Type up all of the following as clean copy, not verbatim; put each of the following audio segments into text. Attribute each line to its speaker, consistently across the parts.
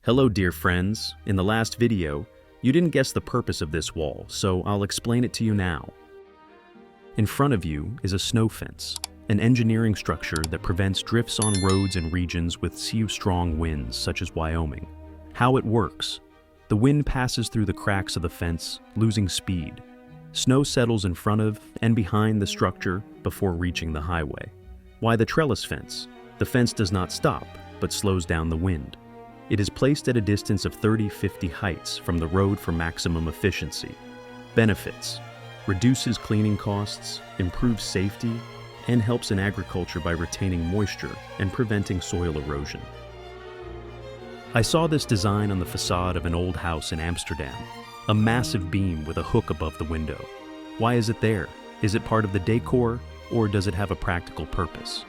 Speaker 1: Hello, dear friends. In the last video, you didn't guess the purpose of this wall, so I'll explain it to you now. In front of you is a snow fence, an engineering structure that prevents drifts on roads in regions with strong winds, such as Wyoming. How it works: the wind passes through the cracks of the fence, losing speed. Snow settles in front of and behind the structure before reaching the highway. Why the trellis fence? The fence does not stop, but slows down the wind. It is placed at a distance of 30-50 heights from the road for maximum efficiency. Benefits: reduces cleaning costs, improves safety, and helps in agriculture by retaining moisture and preventing soil erosion. I saw this design on the facade of an old house in Amsterdam, a massive beam with a hook above the window. Why is it there? Is it part of the decor, or does it have a practical purpose?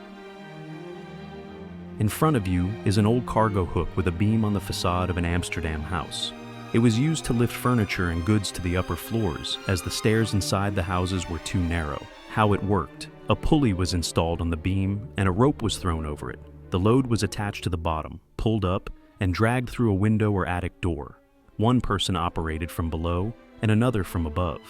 Speaker 1: In front of you is an old cargo hook with a beam on the facade of an Amsterdam house. It was used to lift furniture and goods to the upper floors, as the stairs inside the houses were too narrow. How it worked: a pulley was installed on the beam and a rope was thrown over it. The load was attached to the bottom, pulled up, and dragged through a window or attic door. One person operated from below and another from above.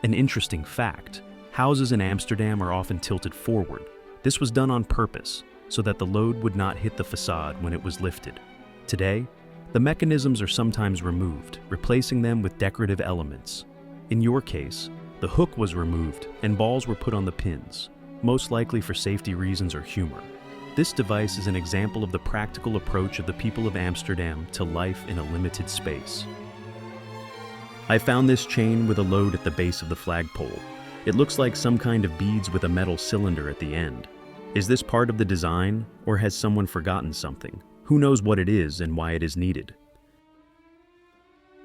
Speaker 1: An interesting fact: houses in Amsterdam are often tilted forward. This was done on purpose, so that the load would not hit the facade when it was lifted. Today, the mechanisms are sometimes removed, replacing them with decorative elements. In your case, the hook was removed and balls were put on the pins, most likely for safety reasons or humor. This device is an example of the practical approach of the people of Amsterdam to life in a limited space. I found this chain with a load at the base of the flagpole. It looks like some kind of beads with a metal cylinder at the end. Is this part of the design, or has someone forgotten something? Who knows what it is and why it is needed?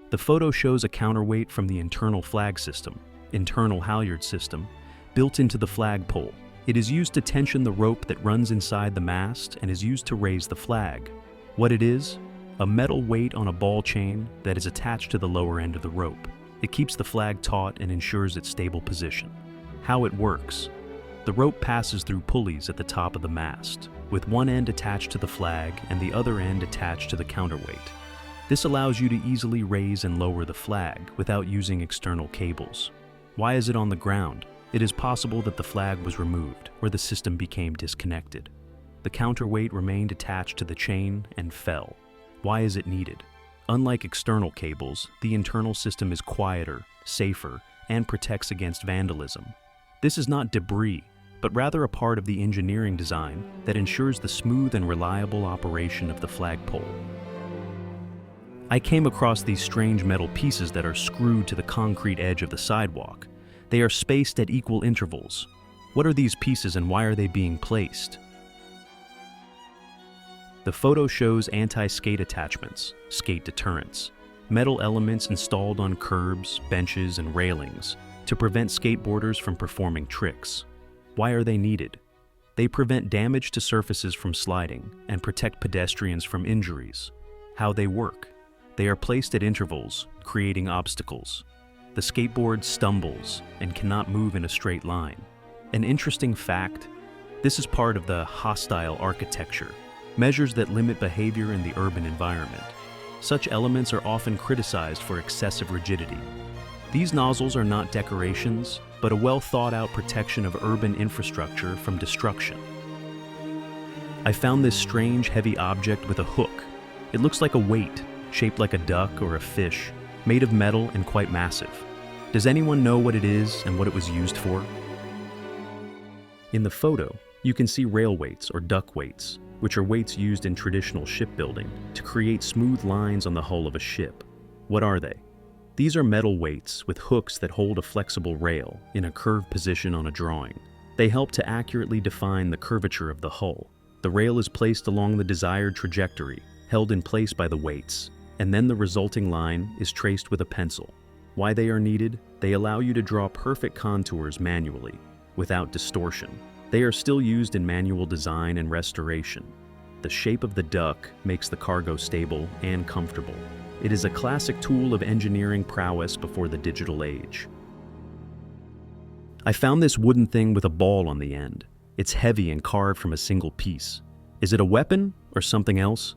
Speaker 1: The photo shows a counterweight from the internal flag system, internal halyard system, built into the flagpole. It is used to tension the rope that runs inside the mast and is used to raise the flag. What it is? A metal weight on a ball chain that is attached to the lower end of the rope. It keeps the flag taut and ensures its stable position. How it works: the rope passes through pulleys at the top of the mast, with one end attached to the flag and the other end attached to the counterweight. This allows you to easily raise and lower the flag without using external cables. Why is it on the ground? It is possible that the flag was removed or the system became disconnected. The counterweight remained attached to the chain and fell. Why is it needed? Unlike external cables, the internal system is quieter, safer, and protects against vandalism. This is not debris, but rather a part of the engineering design that ensures the smooth and reliable operation of the flagpole. I came across these strange metal pieces that are screwed to the concrete edge of the sidewalk. They are spaced at equal intervals. What are these pieces and why are they being placed? The photo shows anti-skate attachments, skate deterrents, metal elements installed on curbs, benches, and railings to prevent skateboarders from performing tricks. Why are they needed? They prevent damage to surfaces from sliding and protect pedestrians from injuries. How they work: they are placed at intervals, creating obstacles. The skateboard stumbles and cannot move in a straight line. An interesting fact: this is part of the hostile architecture, measures that limit behavior in the urban environment. Such elements are often criticized for excessive rigidity. These nozzles are not decorations, but a well-thought-out protection of urban infrastructure from destruction. I found this strange, heavy object with a hook. It looks like a weight, shaped like a duck or a fish, made of metal and quite massive. Does anyone know what it is and what it was used for? In the photo, you can see rail weights or duck weights, which are weights used in traditional shipbuilding to create smooth lines on the hull of a ship. What are they? These are metal weights with hooks that hold a flexible rail in a curved position on a drawing. They help to accurately define the curvature of the hull. The rail is placed along the desired trajectory, held in place by the weights, and then the resulting line is traced with a pencil. Why they are needed? They allow you to draw perfect contours manually, without distortion. They are still used in manual design and restoration. The shape of the duck makes the cargo stable and comfortable. It is a classic tool of engineering prowess before the digital age. I found this wooden thing with a ball on the end. It's heavy and carved from a single piece. Is it a weapon or something else?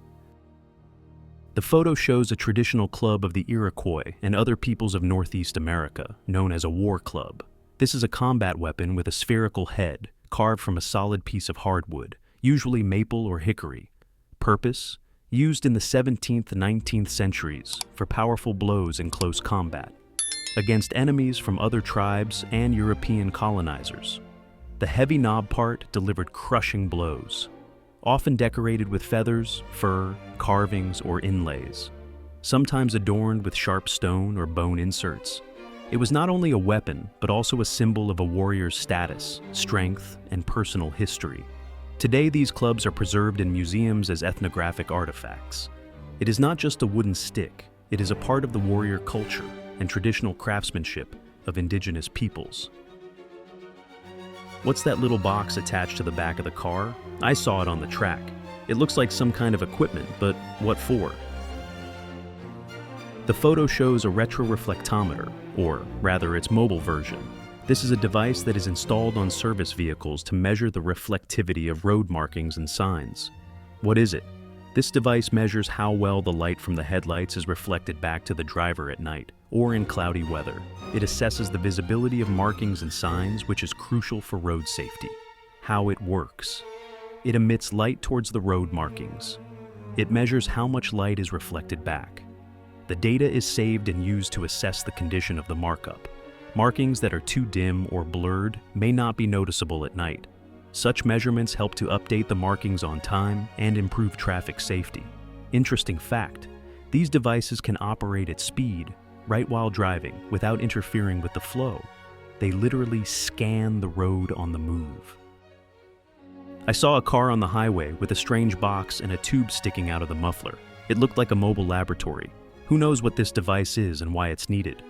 Speaker 1: The photo shows a traditional club of the Iroquois and other peoples of Northeast America, known as a war club. This is a combat weapon with a spherical head, carved from a solid piece of hardwood, usually maple or hickory. Purpose: used in the 17th and 19th centuries for powerful blows in close combat, against enemies from other tribes and European colonizers. The heavy knob part delivered crushing blows, often decorated with feathers, fur, carvings, or inlays, sometimes adorned with sharp stone or bone inserts. It was not only a weapon, but also a symbol of a warrior's status, strength, and personal history. Today, these clubs are preserved in museums as ethnographic artifacts. It is not just a wooden stick, it is a part of the warrior culture and traditional craftsmanship of indigenous peoples. What's that little box attached to the back of the car? I saw it on the track. It looks like some kind of equipment, but what for? The photo shows a retroreflectometer, or rather its mobile version. This is a device that is installed on service vehicles to measure the reflectivity of road markings and signs. What is it? This device measures how well the light from the headlights is reflected back to the driver at night, or in cloudy weather. It assesses the visibility of markings and signs, which is crucial for road safety. How it works. It emits light towards the road markings. It measures how much light is reflected back. The data is saved and used to assess the condition of the markup. Markings that are too dim or blurred may not be noticeable at night. Such measurements help to update the markings on time and improve traffic safety. Interesting fact, these devices can operate at speed, right while driving, without interfering with the flow. They literally scan the road on the move. I saw a car on the highway with a strange box and a tube sticking out of the muffler. It looked like a mobile laboratory. Who knows what this device is and why it's needed?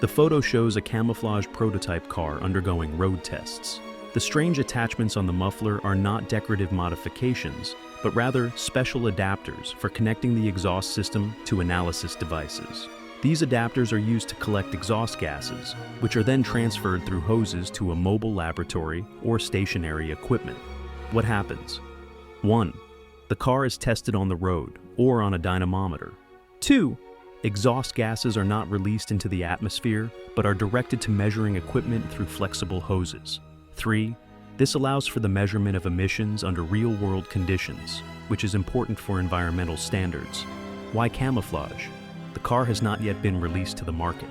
Speaker 1: The photo shows a camouflage prototype car undergoing road tests. The strange attachments on the muffler are not decorative modifications, but rather special adapters for connecting the exhaust system to analysis devices. These adapters are used to collect exhaust gases, which are then transferred through hoses to a mobile laboratory or stationary equipment. What happens? 1. The car is tested on the road or on a dynamometer. 2. Exhaust gases are not released into the atmosphere, but are directed to measuring equipment through flexible hoses. 3. This allows for the measurement of emissions under real-world conditions, which is important for environmental standards. Why camouflage? The car has not yet been released to the market.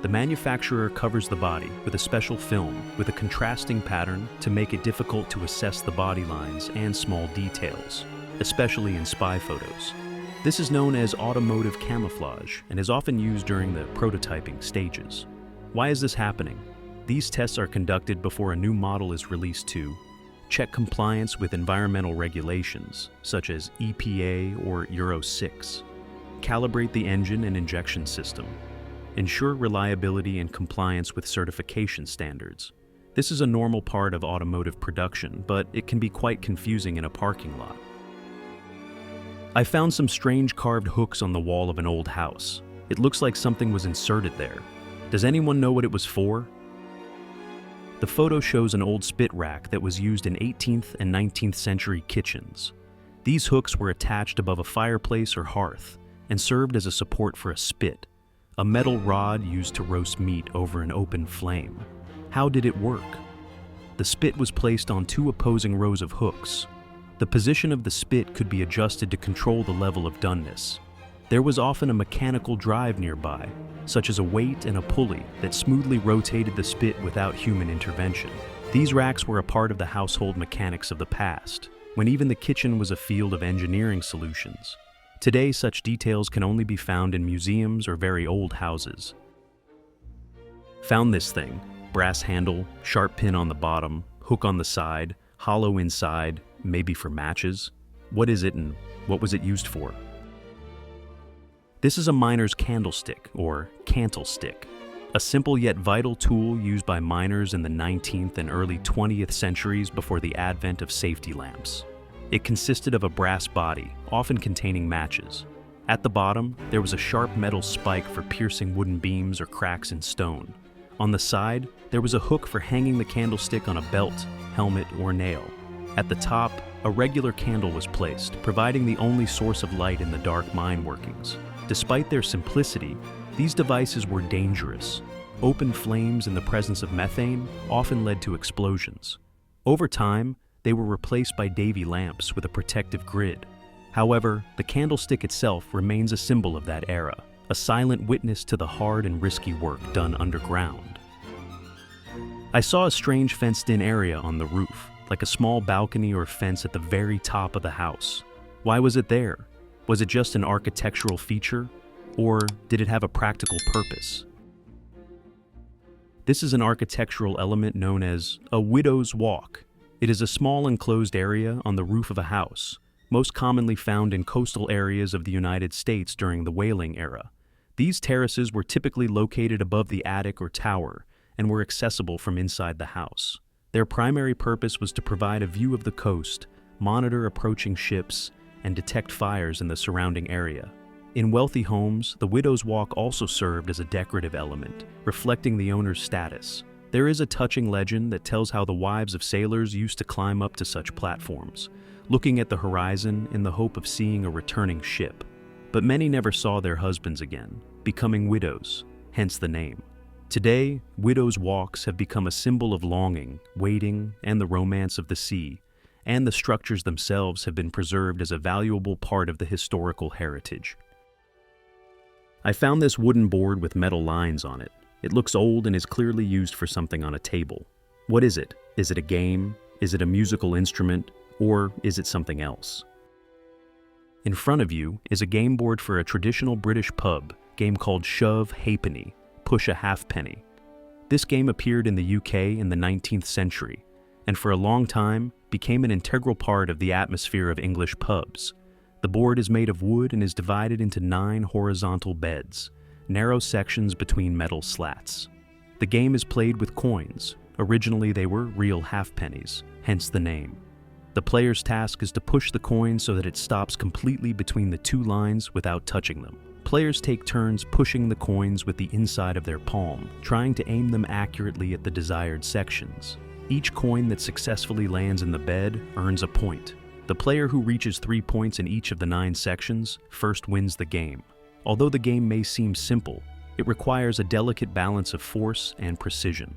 Speaker 1: The manufacturer covers the body with a special film with a contrasting pattern to make it difficult to assess the body lines and small details, especially in spy photos. This is known as automotive camouflage and is often used during the prototyping stages. Why is this happening? These tests are conducted before a new model is released to check compliance with environmental regulations, such as EPA or Euro 6, calibrate the engine and injection system, ensure reliability and compliance with certification standards. This is a normal part of automotive production, but it can be quite confusing in a parking lot. I found some strange carved hooks on the wall of an old house. It looks like something was inserted there. Does anyone know what it was for? The photo shows an old spit rack that was used in 18th and 19th century kitchens. These hooks were attached above a fireplace or hearth and served as a support for a spit, a metal rod used to roast meat over an open flame. How did it work? The spit was placed on two opposing rows of hooks. The position of the spit could be adjusted to control the level of doneness. There was often a mechanical drive nearby, such as a weight and a pulley that smoothly rotated the spit without human intervention. These racks were a part of the household mechanics of the past, when even the kitchen was a field of engineering solutions. Today, such details can only be found in museums or very old houses. Found this thing: brass handle, sharp pin on the bottom, hook on the side, hollow inside, maybe for matches. What is it and what was it used for? This is a miner's candlestick, or cantlestick, a simple yet vital tool used by miners in the 19th and early 20th centuries before the advent of safety lamps. It consisted of a brass body, often containing matches. At the bottom, there was a sharp metal spike for piercing wooden beams or cracks in stone. On the side, there was a hook for hanging the candlestick on a belt, helmet, or nail. At the top, a regular candle was placed, providing the only source of light in the dark mine workings. Despite their simplicity, these devices were dangerous. Open flames in the presence of methane often led to explosions. Over time, they were replaced by Davy lamps with a protective grid. However, the candlestick itself remains a symbol of that era, a silent witness to the hard and risky work done underground. I saw a strange fenced-in area on the roof, like a small balcony or fence at the very top of the house. Why was it there? Was it just an architectural feature, or did it have a practical purpose? This is an architectural element known as a widow's walk. It is a small enclosed area on the roof of a house, most commonly found in coastal areas of the United States during the whaling era. These terraces were typically located above the attic or tower and were accessible from inside the house. Their primary purpose was to provide a view of the coast, monitor approaching ships, and detect fires in the surrounding area. In wealthy homes, the widow's walk also served as a decorative element, reflecting the owner's status. There is a touching legend that tells how the wives of sailors used to climb up to such platforms, looking at the horizon in the hope of seeing a returning ship. But many never saw their husbands again, becoming widows, hence the name. Today, widows' walks have become a symbol of longing, waiting, and the romance of the sea, and the structures themselves have been preserved as a valuable part of the historical heritage. I found this wooden board with metal lines on it. It looks old and is clearly used for something on a table. What is it? Is it a game? Is it a musical instrument? Or is it something else? In front of you is a game board for a traditional British pub game called Shove Halfpenny, Push a Halfpenny. This game appeared in the UK in the 19th century, and for a long time became an integral part of the atmosphere of English pubs. The board is made of wood and is divided into 9 horizontal beds, narrow sections between metal slats. The game is played with coins. Originally they were real halfpennies, hence the name. The player's task is to push the coin so that it stops completely between the 2 lines without touching them. Players take turns pushing the coins with the inside of their palm, trying to aim them accurately at the desired sections. Each coin that successfully lands in the bed earns a point. The player who reaches 3 points in each of the 9 sections first wins the game. Although the game may seem simple, it requires a delicate balance of force and precision.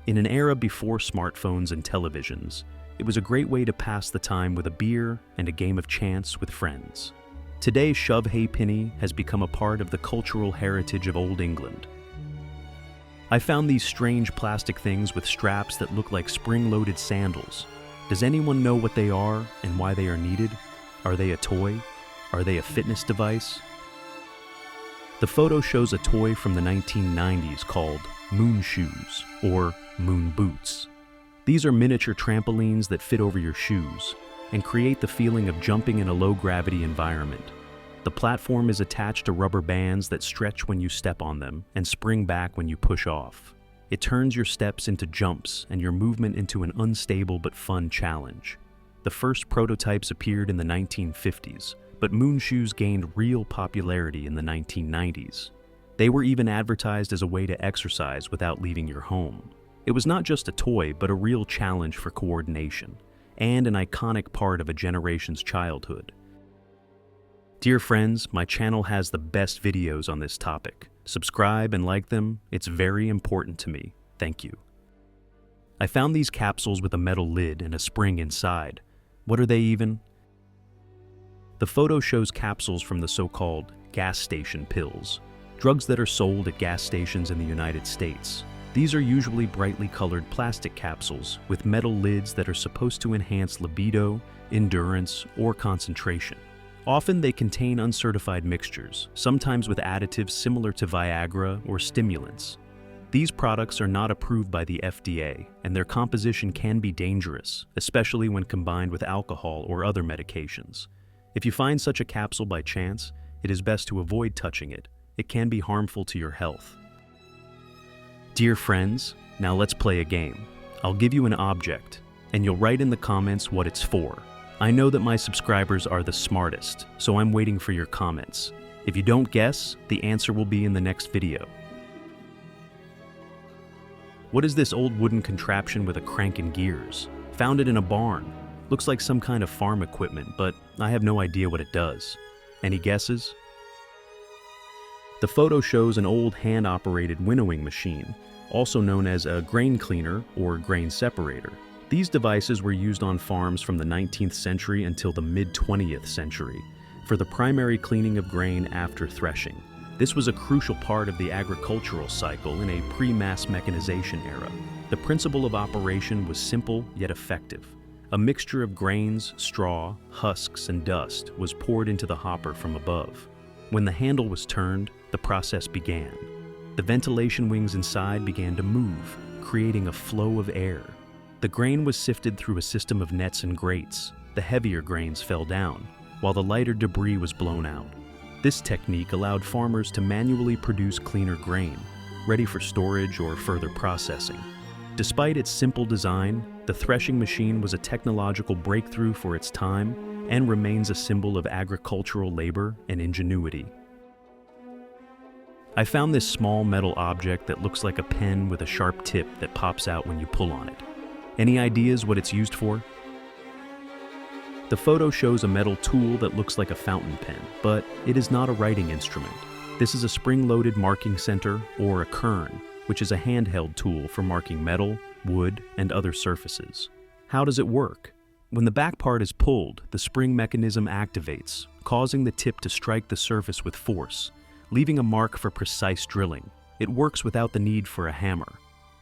Speaker 1: In an era before smartphones and televisions, it was a great way to pass the time with a beer and a game of chance with friends. Today, Shove Halfpenny has become a part of the cultural heritage of Old England. I found these strange plastic things with straps that look like spring-loaded sandals. Does anyone know what they are and why they are needed? Are they a toy? Are they a fitness device? The photo shows a toy from the 1990s called moon shoes or moon boots. These are miniature trampolines that fit over your shoes and create the feeling of jumping in a low-gravity environment. The platform is attached to rubber bands that stretch when you step on them and spring back when you push off. It turns your steps into jumps and your movement into an unstable but fun challenge. The first prototypes appeared in the 1950s, but moon shoes gained real popularity in the 1990s. They were even advertised as a way to exercise without leaving your home. It was not just a toy, but a real challenge for coordination, and an iconic part of a generation's childhood. Dear friends, my channel has the best videos on this topic. Subscribe and like them, it's very important to me. Thank you. I found these capsules with a metal lid and a spring inside. What are they even? The photo shows capsules from the so-called gas station pills, drugs that are sold at gas stations in the United States. These are usually brightly colored plastic capsules with metal lids that are supposed to enhance libido, endurance, or concentration. Often they contain uncertified mixtures, sometimes with additives similar to Viagra or stimulants. These products are not approved by the FDA, and their composition can be dangerous, especially when combined with alcohol or other medications. If you find such a capsule by chance, it is best to avoid touching it. It can be harmful to your health. Dear friends, now let's play a game. I'll give you an object, and you'll write in the comments what it's for. I know that my subscribers are the smartest, so I'm waiting for your comments. If you don't guess, the answer will be in the next video. What is this old wooden contraption with a crank and gears? Found it in a barn. Looks like some kind of farm equipment, but I have no idea what it does. Any guesses? The photo shows an old hand-operated winnowing machine, also known as a grain cleaner or grain separator. These devices were used on farms from the 19th century until the mid-20th century for the primary cleaning of grain after threshing. This was a crucial part of the agricultural cycle in a pre-mass mechanization era. The principle of operation was simple yet effective. A mixture of grains, straw, husks, and dust was poured into the hopper from above. When the handle was turned, the process began. The ventilation wings inside began to move, creating a flow of air. The grain was sifted through a system of nets and grates. The heavier grains fell down, while the lighter debris was blown out. This technique allowed farmers to manually produce cleaner grain, ready for storage or further processing. Despite its simple design, the threshing machine was a technological breakthrough for its time and remains a symbol of agricultural labor and ingenuity. I found this small metal object that looks like a pen with a sharp tip that pops out when you pull on it. Any ideas what it's used for? The photo shows a metal tool that looks like a fountain pen, but it is not a writing instrument. This is a spring-loaded marking center, or a quern, which is a handheld tool for marking metal, wood, and other surfaces. How does it work? When the back part is pulled, the spring mechanism activates, causing the tip to strike the surface with force, leaving a mark for precise drilling. It works without the need for a hammer.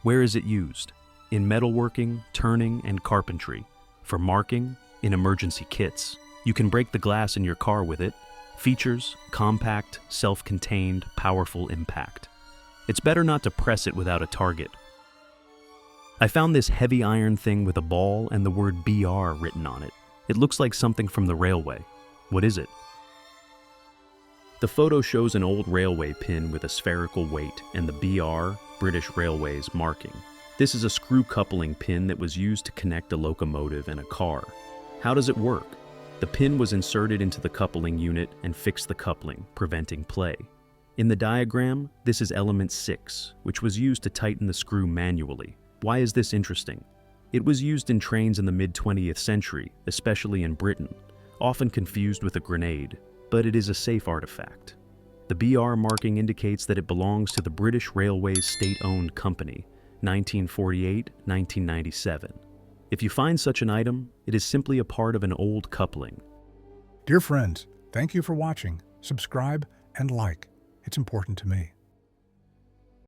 Speaker 1: Where is it used? In metalworking, turning, and carpentry. For marking, in emergency kits. You can break the glass in your car with it. Features: compact, self-contained, powerful impact. It's better not to press it without a target. I found this heavy iron thing with a ball and the word BR written on it. It looks like something from the railway. What is it? The photo shows an old railway pin with a spherical weight and the BR, British Railways, marking. This is a screw coupling pin that was used to connect a locomotive and a car. How does it work? The pin was inserted into the coupling unit and fixed the coupling, preventing play. In the diagram, this is element 6, which was used to tighten the screw manually. Why is this interesting? It was used in trains in the mid-20th century, especially in Britain, often confused with a grenade, but it is a safe artifact. The BR marking indicates that it belongs to the British Railways state-owned company, 1948-1997. If you find such an item, it is simply a part of an old coupling.
Speaker 2: Dear friends, thank you for watching. Subscribe and like. It's important to me.